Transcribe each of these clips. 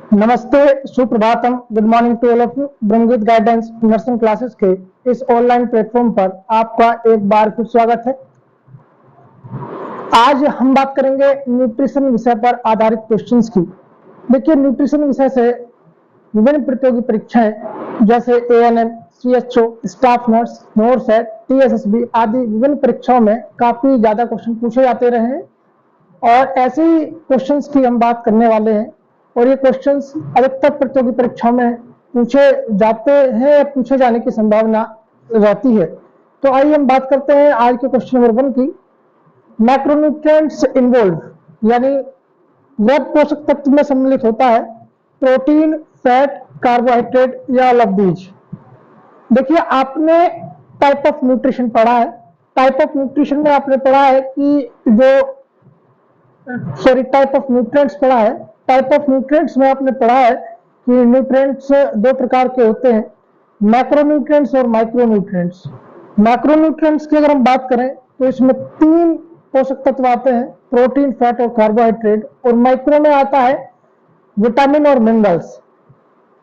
नमस्ते, सुप्रभातम, good morning to all of you. Brahmgeet guidance nursing classes के इस ऑनलाइन प्लेटफॉर्म पर आपका एक बार फिर स्वागत है। आज हम बात करेंगे न्यूट्रिशन विषय पर आधारित क्वेश्चंस की। देखिए, न्यूट्रिशन विषय से विभिन्न प्रतियोगी परीक्षाएं जैसे ANM, CHO, staff nurse, NORCET, टीएसएसबी आदि विभिन्न परीक्षाओं में काफी ज्यादा क्वेश्चन पूछे जाते रहे हैं और ऐसे ही क्वेश्चंस की हम बात करने वाले हैं। और ये क्वेश्चंस अधिकतर प्रतियोगी परीक्षाओं में पूछे जाते हैं या पूछे जाने की संभावना रहती है। तो आइए हम बात करते हैं आज के क्वेश्चन नंबर 1 की। मैक्रोन्यूट्रिएंट्स इन्वॉल्व यानी वह पोषक तत्व में सम्मिलित होता है प्रोटीन, फैट, कार्बोहाइड्रेट या ऑल ऑफ दीज। देखिए, आपने टाइप ऑफ न्यूट्रिशन पढ़ा है। टाइप ऑफ न्यूट्रिशन में आपने पढ़ा है कि टाइप ऑफ न्यूट्रिएंट्स पढ़ा है। टाइप ऑफ न्यूट्रिएंट्स में आपने पढ़ा है कि न्यूट्रिएंट्स दो प्रकार के होते हैं, मैक्रोन्यूट्रिएंट्स और माइक्रोन्यूट्रिएंट्स। मैक्रोन्यूट्रिएंट्स की अगर हम बात करें तो इसमें 3 पोषक तत्व आते हैं, प्रोटीन, फैट और कार्बोहाइड्रेट। और माइक्रो में आता है विटामिन और मिनरल्स।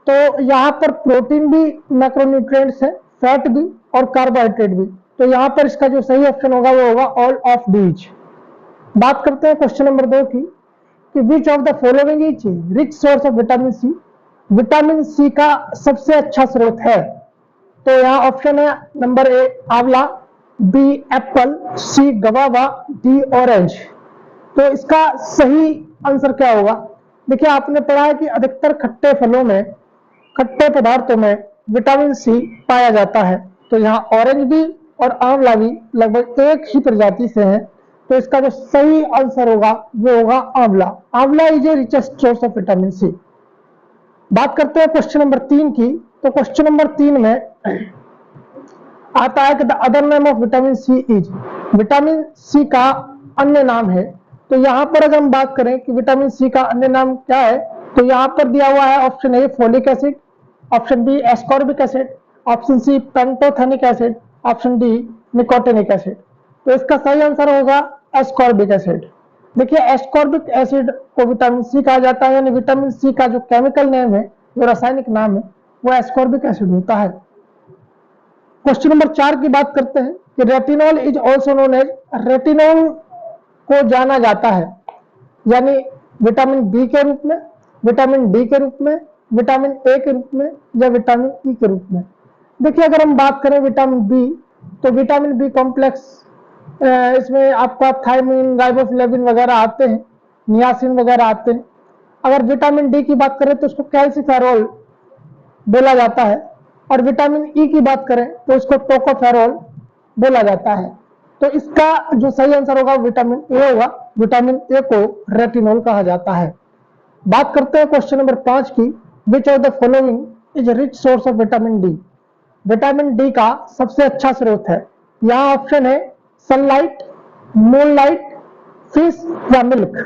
तो यहाँ पर प्रोटीन भी मैक्रोन्यूट्रिएंट्स है, फैट भी और कार्बोहाइड्रेट भी। तो यहाँ पर इसका जो सही ऑप्शन होगा वो होगा ऑल ऑफ दीज। बात करते हैं क्वेश्चन नंबर 2 की कि which of the following is rich source of vitamin C. Vitamin C का सबसे अच्छा स्रोत है। तो यहाँ ऑप्शन है नंबर ए आंवला, बी एप्पल, सी गवावा, डी ऑरेंज। तो इसका सही आंसर क्या होगा? देखिए, आपने पढ़ा है कि अधिकतर खट्टे फलों में, खट्टे पदार्थों में विटामिन सी पाया जाता है। तो यहाँ ऑरेंज भी और आंवला भी लगभग एक ही प्रजाति से हैं। तो इसका जो सही आंसर होगा वो होगा आंवला। Amla is a richest source of vitamin C. बात करते हैं क्वेश्चन नंबर 3 की। तो क्वेश्चन नंबर 3 में आता है कि the other name of vitamin C is. Vitamin C का अन्य नाम है। तो यहाँ पर अगर हम बात करें कि विटामिन सी का अन्य नाम क्या है, तो यहाँ पर दिया हुआ है option A folic acid, option B ascorbic acid, option C pantothenic acid, option D nicotinic acid. तो इसका सही आंसर होगा एस्कॉर्बिक एसिड। देखिए, एस्कॉर्बिक एसिड को विटामिन सी कहा जाता है, यानी विटामिन सी का जो केमिकल नेम है, जो रासायनिक नाम है, वो एस्कॉर्बिक एसिड होता है। क्वेश्चन नंबर 4 की बात करते हैं कि retinol is also known as. Retinol को जाना जाता है यानी विटामिन बी के रूप में, विटामिन डी के रूप में, विटामिन ए के रूप में या विटामिन ई के रूप में। देखिए, अगर हम बात करें विटामिन बी, तो विटामिन बी कॉम्प्लेक्स, इसमें आपका थायमिन, राइबोफ्लेविन वगैरह आते हैं, नियासिन वगैरह आते हैं। अगर विटामिन डी की बात करें तो उसको कैल्सिफेरॉल बोला जाता है, और विटामिन ई की बात करें तो इसको टोकोफेरॉल बोला जाता है। तो इसका जो सही आंसर होगा विटामिन ए होगा। विटामिन ए को रेटिनॉल कहा जाता है। बात करते हैं क्वेश्चन नंबर 5 की। विच of the following is rich source of vitamin D. Vitamin D का सबसे अच्छा स्रोत है। यहाँ ऑप्शन है सनलाइट, मूनलाइट, फिश या मिल्क।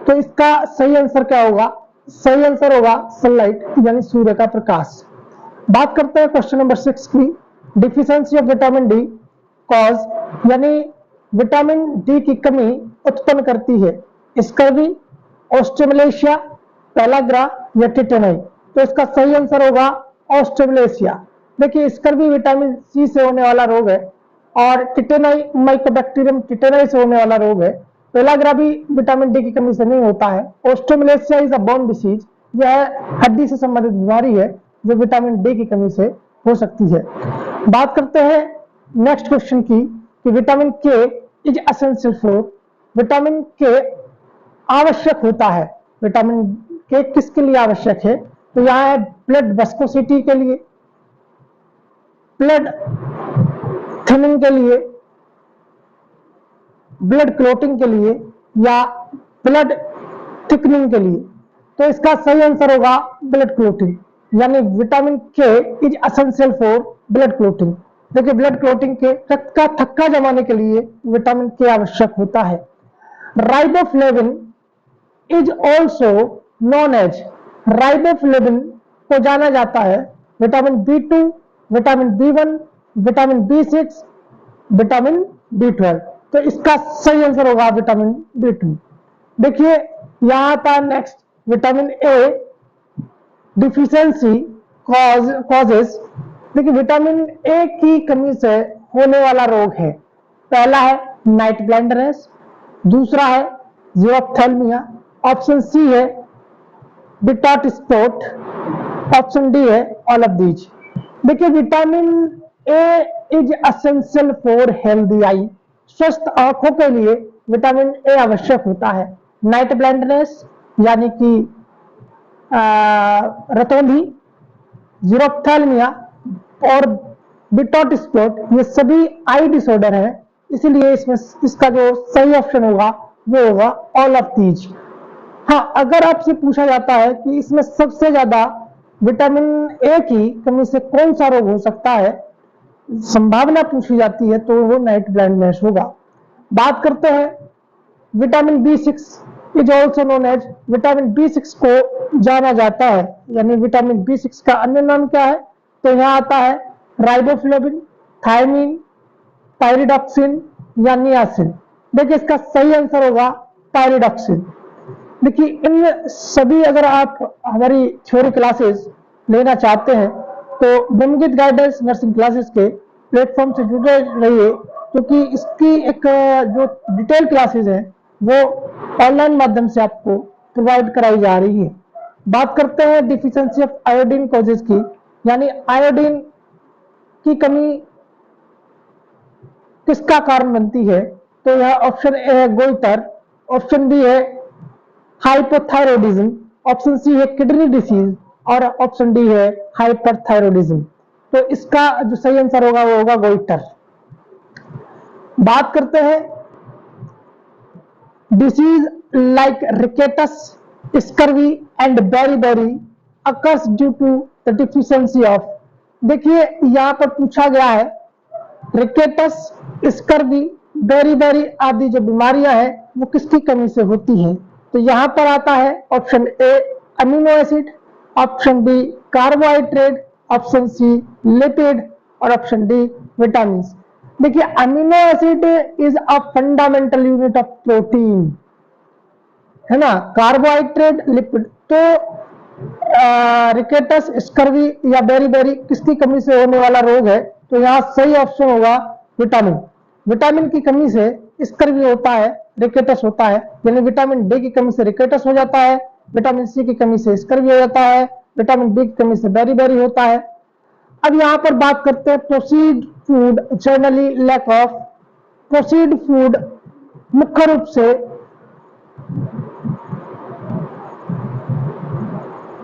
तो इसका सही आंसर क्या होगा? सही आंसर होगा सनलाइट यानी सूर्य का प्रकाश। बात करते हैं क्वेश्चन नंबर 6 की। Deficiency of vitamin D cause यानी विटामिन डी की कमी उत्पन्न करती है स्कर्वी, ऑस्ट्रेमलेशिया, पेलाग्रा या टिटेनाई। तो इसका सही आंसर होगा ऑस्ट्रेमलेशिया। देखिए, स्कर्वी विटामिन सी से होने वाला रोग है और टिटेनाई माइकोबैक्टीरियम टिटेनाई से होने वाला रोग है। पेलाग्रा भी विटामिन डी की कमी से नहीं होता है। ऑस्ट्रेमलेशिया इज अ बोन डिसीज, यह हड्डी से संबंधित बीमारी है जो विटामिन डी की कमी से हो सकती है। बात करते हैं नेक्स्ट क्वेश्चन की कि विटामिन के इज एसेंशियल फॉर। विटामिन के आवश्यक होता है। विटामिन के किसके लिए आवश्यक है? तो यहाँ है ब्लड वेस्कोसिटी के लिए, ब्लड थिनिंग के लिए, ब्लड क्लोटिंग के लिए या ब्लड थिकनिंग के लिए। तो इसका सही आंसर होगा ब्लड क्लोटिंग, यानी विटामिन के is essential for blood clotting. देखिए, ब्लड क्लोटिंग के रक्त का थक्का जमाने के लिए विटामिन के आवश्यक होता है। Riboflavin is also known as. Riboflavin को जाना जाता है vitamin बी2, vitamin B1, vitamin B6, vitamin B12. तो इसका सही आंसर होगा विटामिन बी2। देखिए, यहां आता है next vitamin A deficiency causes, देखिए विटामिन ए की कमी से होने वाला रोग है, पहला है नाइट ब्लाइंडनेस, दूसरा है ज़ीरोफ्थेल्मिया, ऑप्शन सी है बिटॉट स्पॉट, ऑप्शन डी है ऑल ऑफ दीज। देखिए vitamin A is essential for healthy I, स्वस्थ आंखों के लिए विटामिन ए आवश्यक होता है। नाइट ब्लाइंडनेस यानी कि रतौंधी, ज़ीरोफ्थेल्मिया और बिटॉट स्पॉट, ये सभी आई डिसऑर्डर है, इसीलिए इसमें इसका जो सही ऑप्शन होगा वो होगा ऑल ऑफ दीज। हाँ, अगर आपसे पूछा जाता है कि इसमें सबसे ज्यादा विटामिन ए की कमी से कौन सा रोग हो सकता है, संभावना पूछी जाती है, तो वो नाइट ब्लाइंडनेस होगा। बात करते हैं विटामिन बी6 is also known as, vitamin बी6 को जाना जाता है, यानी विटामिन बी6 का अन्य नाम क्या है, तो यहाँ आता है राइबोफ्लेविन, थायमिन, पायरिडॉक्सिन या नियासिन। देखिए इसका सही आंसर होगा पायरिडॉक्सिन। देखिए इन सभी, अगर आप हमारी थ्योरी क्लासेस लेना चाहते हैं तो ब्रह्मगीत गाइडेंस नर्सिंग क्लासेस के प्लेटफॉर्म से जुड़े रहिए, क्योंकि इसकी एक जो डिटेल क्लासेस हैं वो ऑनलाइन माध्यम से आपको प्रोवाइड कराई जा रही है। बात करते हैं डिफिशियंसी ऑफ आयोडीन कॉजेज की, यानी आयोडीन की कमी किसका कारण बनती है, तो यह ऑप्शन ए है गोइटर, ऑप्शन बी है हाइपोथायरॉयडिज्म, ऑप्शन सी है किडनी डिसीज और ऑप्शन डी है हाइपरथायरॉयडिज्म। तो इसका जो सही आंसर होगा वो होगा गोइटर। बात करते हैं disease like rickets, scurvy and beriberi occurs due to the deficiency of. देखिए यहां पर पूछा गया है रिकेटस, स्कर्वी, बेरीबेरी आदि जो बीमारियां हैं वो किसकी कमी से होती हैं, तो यहां पर आता है option A amino acid, option B carbohydrate, option C lipid और ऑप्शन डी विटामिन। देखिए amino acid is a fundamental unit of protein, है ना, कार्बोहाइड्रेट, लिपिड। तो रिकेटस, स्कर्वी या बेरीबेरी किसकी कमी से होने वाला रोग है, तो यहाँ सही ऑप्शन होगा विटामिन। विटामिन की कमी से स्कर्वी होता है, रिकेटस होता है, यानी विटामिन डी की कमी से रिकेटस हो जाता है, विटामिन सी की कमी से स्कर्वी हो जाता है, विटामिन बी की कमी से बेरीबेरी होता है। अब यहाँ पर बात करते हैं processed food generally lack of. Processed food मुख्य रूप से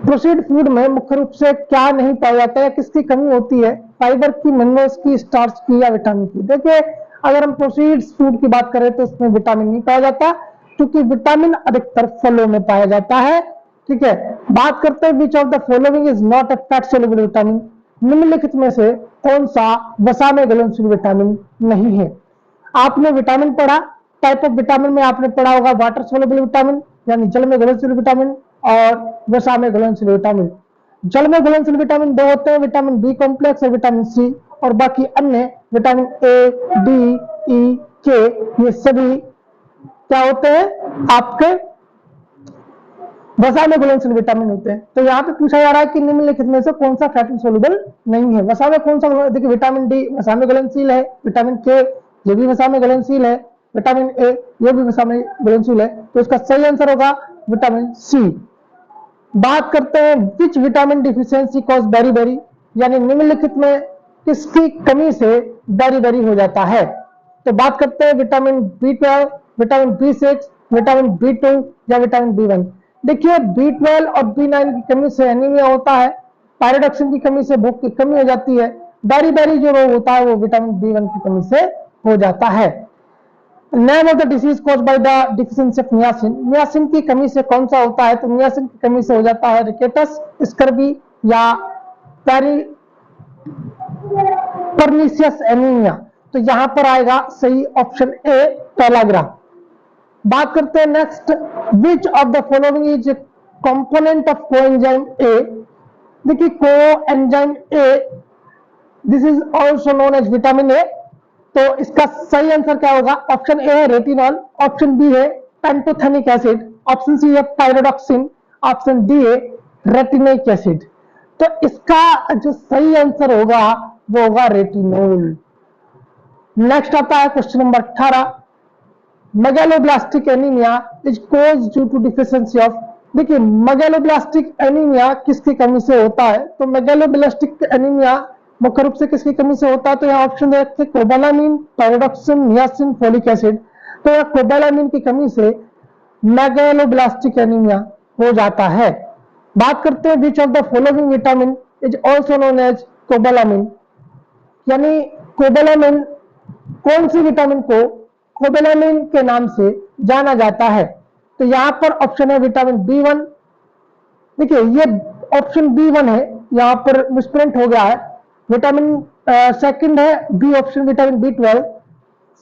प्रोसीड फूड में मुख्य रूप से क्या नहीं पाया जाता है, किसकी कमी होती है, फाइबर की, मिनरल्स की, स्टार्च की या विटामिन की। देखिए अगर हम प्रोसीड फूड की बात करें तो इसमें विटामिन नहीं पाया जाता, क्योंकि विटामिन अधिकतर फलों में पाया जाता है। ठीक है, बात करते हैं which of the following is not a fat soluble vitamin, निम्नलिखित में से कौन सा वसा में घुलनशील विटामिन नहीं है। आपने विटामिन पढ़ा, टाइप ऑफ विटामिन में आपने पढ़ा होगा वाटर सोल्युबल विटामिन यानी जल में घुलनशील विटामिन और वसा में घुलनशील विटामिन। जल में घुलनशील विटामिन दो होते हैं, विटामिन बी कॉम्प्लेक्स और विटामिन सी, और बाकी अन्य विटामिन ए, डी, ई, के, ये सभी क्या होते हैं आपके वसा में घुलनशील विटामिन होते हैं। तो यहाँ पे पूछा जा रहा है कि निम्नलिखित में से कौन सा फैटी सोल्युबल नहीं है। वसा में कौन सा, देखिए विटामिन डी वसा में घुलनशील है, विटामिन के ये भी वसा में घुलनशील है, विटामिन ए ये भी वसा में घुलनशील है, तो इसका सही आंसर होगा विटामिन सी। बात करते हैं which vitamin deficiency cause beriberi, यानी निम्नलिखित में किसकी कमी से बेरीबेरी हो जाता है। तो बात करते हैं vitamin B12, vitamin B6, vitamin बी2 या विटामिन बी1। देखिए बी12 और बी9 की कमी से एनीमिया होता है, पायरिडॉक्सिन की कमी से भूख की कमी हो जाती है, बेरीबेरी जो रोग होता है वो विटामिन बी1 की कमी से हो जाता है। Name of the disease cause by the deficiency of niacin, niacin की कमी से कौन सा होता है, तो नियासिन की कमी से हो जाता है रिकेटस, स्कर्वी या परनीसियस एनीमिया। तो यहां पर आएगा सही ऑप्शन ए पैलाग्राफ। बात करते हैं next, which of the following is component of coenzyme A. देखिए coenzyme A this is also known as vitamin A, तो इसका सही आंसर क्या होगा, ऑप्शन ए है रेटिनॉल, ऑप्शन बी है पेंटोथेनिक एसिड, ऑप्शन सी है पायरिडॉक्सिन, ऑप्शन डी है रेटिनिक एसिड। तो इसका जो सही आंसर होगा वो होगा रेटिनोल। नेक्स्ट आता है question number 18, megaloblastic anaemia is cause due to deficiency of. देखिए मेगालोब्लास्टिक एनीमिया किसकी कमी से होता है, तो मेगालोब्लास्टिक एनीमिया मुख्य रूप से किसकी कमी से होता है, तो यहाँ ऑप्शन दे रखे cobalamin, pyridoxine, niacin, folic acid. तो यहाँ कोबालामिन की कमी से मेगालोब्लास्टिक एनीमिया हो जाता है। बात करते हैं which of the following vitamin is also known as cobalamin, यानी कोबालामिन कौन सी विटामिन को कोबालामिन के नाम से जाना जाता है, तो यहां पर ऑप्शन है विटामिन B1। देखिए ये ऑप्शन B1 है, यहां पर मिसप्रिंट हो गया है। विटामिन सेकंड है बी ऑप्शन विटामिन B12,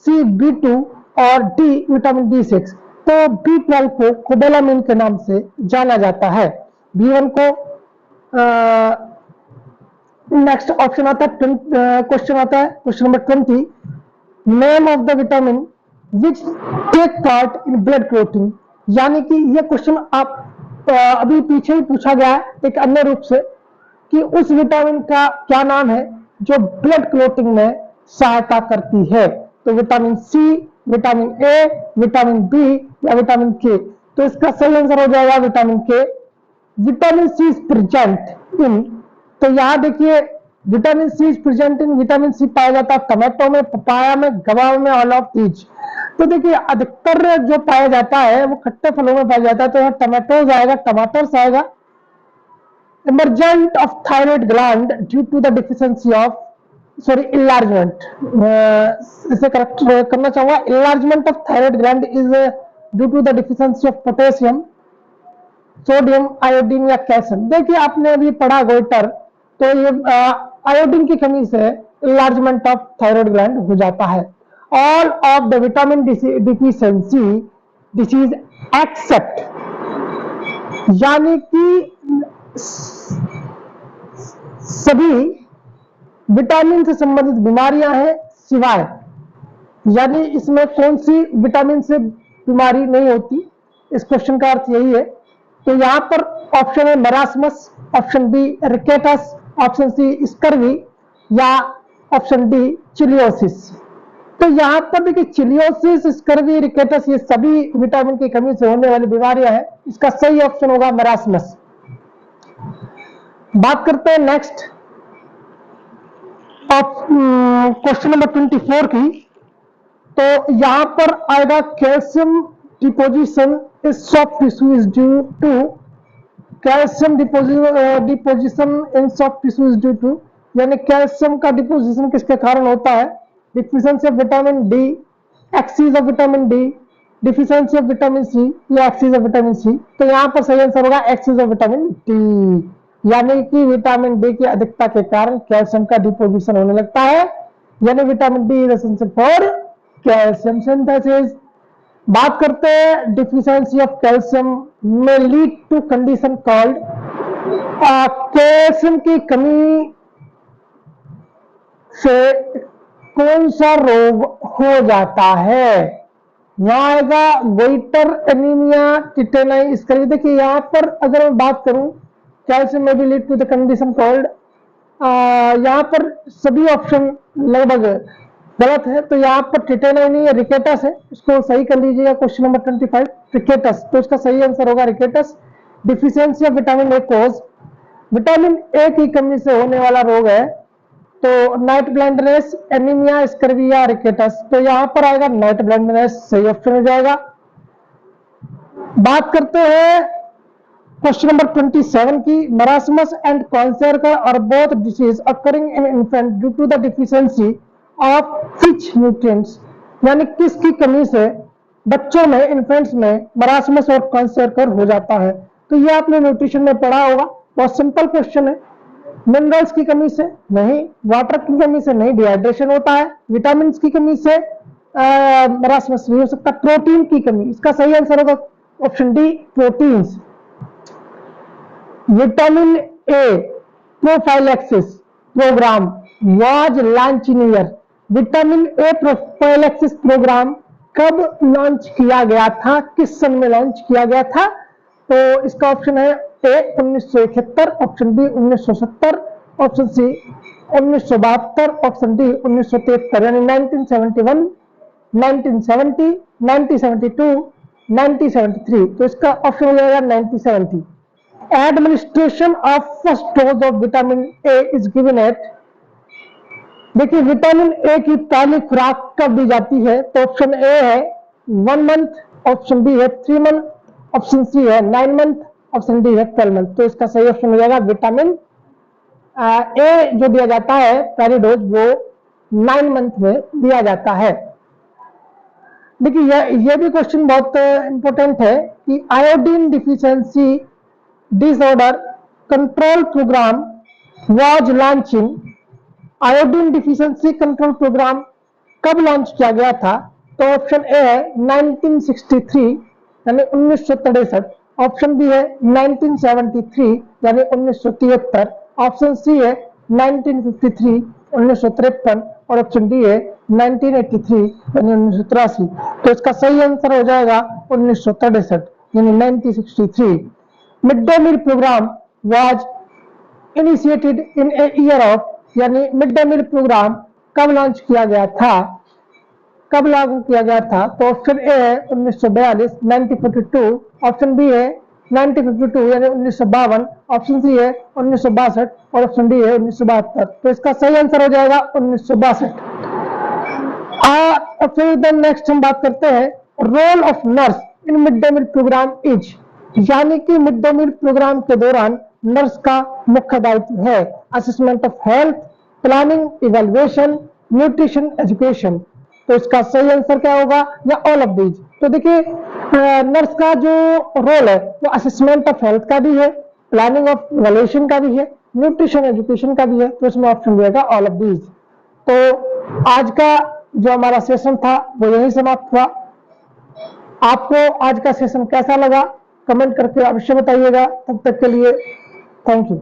सी B2 और डी विटामिन B6। तो B12 को कोबालामिन के नाम से जाना जाता है। B1 को नेक्स्ट ऑप्शन आता है क्वेश्चन आता है question number 20, name of the vitamin which take part in blood clotting. यानी कि ये क्वेश्चन आप अभी पीछे ही पूछा गया है एक अन्य रूप से कि उस विटामिन का क्या नाम है जो ब्लड क्लोटिंग में सहायता करती है, तो vitamin C, vitamin A, vitamin B या विटामिन के। तो इसका सही आंसर हो जाएगा vitamin K. Vitamin C is present in, तो यहां देखिए vitamin C is present in, vitamin C पाया जाता है टमाटो में, पपाया में, गवार में, ऑल ऑफ दीज। तो देखिए अधिकतर जो पाया जाता है वो खट्टे फलों में पाया जाता है, तो यहाँ टमाटोज आएगा, टमाटर्स आएगा। Emergent of thyroid gland due to the deficiency of enlargement, इसे करेक्ट करना चाहूंगा। Enlargement of thyroid gland is due to the deficiency of potassium, sodium, iodine या कैल्शियम। देखिए आपने अभी पढ़ा गोइटर, तो ये आयोडीन की कमी से इलार्जमेंट ऑफ थायराइड ग्लैंड हो जाता है। All of the vitamin deficiency disease except, यानी कि सभी विटामिन से संबंधित बीमारियां हैं सिवाय, यानी इसमें कौन सी विटामिन से बीमारी नहीं होती, इस क्वेश्चन का अर्थ यही है। तो यहां पर ऑप्शन है marasmus, option B rickets, option C scurvy या ऑप्शन डी चिलियोसिस। तो यहां पर देखिए चिलियोसिस, स्कर्वी, रिकेटस ये सभी विटामिन की कमी से होने वाली बीमारियां हैं। इसका सही ऑप्शन होगा मरासमस। बात करते हैं नेक्स्ट क्वेश्चन नंबर 24 की, तो यहां पर आएगा calcium deposition is soft tissue is due to, calcium deposition in soft tissue is due to, यानी कैल्शियम का डिपोजिशन किसके कारण होता है, deficiency of vitamin D, excess of vitamin D, deficiency of vitamin C या एक्सीज ऑफ विटामिन सी। तो यहां पर सही आंसर होगा एक्सीज ऑफ विटामिन डी, यानी कि विटामिन डी की अधिकता के कारण कैल्शियम का डिपोजिशन होने लगता है, यानी vitamin D is essential for calcium synthesis. बात करते हैं deficiency of calcium may lead to condition called, calcium की कमी से कौन सा रोग हो जाता है, यहां आएगा गोइटर, एनीमिया, टिटेनाई, स्कर्वी। देखिए यहां पर अगर मैं बात करूं calcium may be lead to the condition called, यहां पर सभी ऑप्शन लगभग गलत है, तो यहाँ पर टिटेनाई नहीं है, रिकेटस है, इसको सही कर लीजिएगा। क्वेश्चन नंबर 25 रिकेटस, तो इसका सही आंसर होगा rickets. Deficiency of vitamin A cause, vitamin A की कमी से होने वाला रोग है, तो नाइट ब्लाइंडनेस, एनीमिया, स्कर्वी या रिकेटस। तो यहाँ पर आएगा नाइट ब्लाइंडनेस, सही ऑप्शन हो जाएगा। बात करते हैं क्वेश्चन नंबर 27 की, marasmus and kwashiorkor are both disease occurring in infant due to the deficiency of which nutrients, यानी किसकी कमी से बच्चों में, इन्फेंट्स में मरासमस और क्वार्टर हो जाता है। तो ये आपने न्यूट्रिशन में पढ़ा होगा, बहुत सिंपल क्वेश्चन है। मिनरल्स की कमी से नहीं, वाटर की कमी से नहीं, डिहाइड्रेशन होता है। विटामिन की कमी से मरासमस नहीं हो सकता। प्रोटीन की कमी, इसका सही आंसर होगा option D proteins. Vitamin A prophylaxis programme was launch in year, vitamin A prophylaxis programme कब लॉन्च किया गया था, किस सन में लॉन्च किया गया था, तो इसका ऑप्शन है A 1971, option B 1970, option C 1972, option D 1973, यानी 1971, 1970, 1972, 1973। तो इसका ऑप्शन हो जाएगा 1970। Administration of first dose of vitamin A is given at, देखिए विटामिन ए की पहली खुराक कब दी जाती है? तो ऑप्शन ए है 1 मंथ, ऑप्शन बी है 3 मंथ, ऑप्शन सी है 9 मंथ, ऑप्शन डी है 12 मंथ। तो इसका सही ऑप्शन हो जाएगा विटामिन ए जो दिया जाता है पहली डोज वो 9 मंथ में दिया जाता है। देखिए ये भी क्वेश्चन बहुत इंपॉर्टेंट है कि iodine deficiency disorder control programme was launching, iodine deficiency control programme कब लॉन्च किया गया था? तो ऑप्शन ए है 1963 यानी 1963, ऑप्शन बी है 1973 यानी 1973, ऑप्शन सी है 1953 1953 और ऑप्शन डी है 1983 यानी 1983। तो इसका सही आंसर हो जाएगा 1963 यानी 1963। Mid day meal programme was initiated in a year of, यानी मिड डे मील प्रोग्राम कब लॉन्च किया गया था, कब लागू किया गया था? तो ऑप्शन ए है 1942 1942, ऑप्शन बी है 1952 यानी 1952, ऑप्शन सी है 1962 और ऑप्शन डी है 1972। तो इसका सही आंसर हो जाएगा 1962। फिर नेक्स्ट हम बात करते हैं role of nurse in mid day meal programme is, यानी कि मिड डे मील प्रोग्राम के दौरान नर्स का मुख्य दायित्व है assessment of health, planning, evaluation, nutrition, education. तो इसका सही आंसर क्या होगा? या ऑल ऑफ दीज। तो देखिए नर्स का जो रोल है वो असेसमेंट ऑफ हेल्थ का भी है, प्लानिंग ऑफ इवैल्यूएशन का भी है, न्यूट्रिशन एजुकेशन का भी है। तो इसमें ऑप्शन मिलेगा ऑल ऑफ दीज। तो आज का जो हमारा सेशन था वो यही समाप्त हुआ। आपको आज का सेशन कैसा लगा कमेंट करके अवश्य बताइएगा। तब तक के लिए थैंक यू।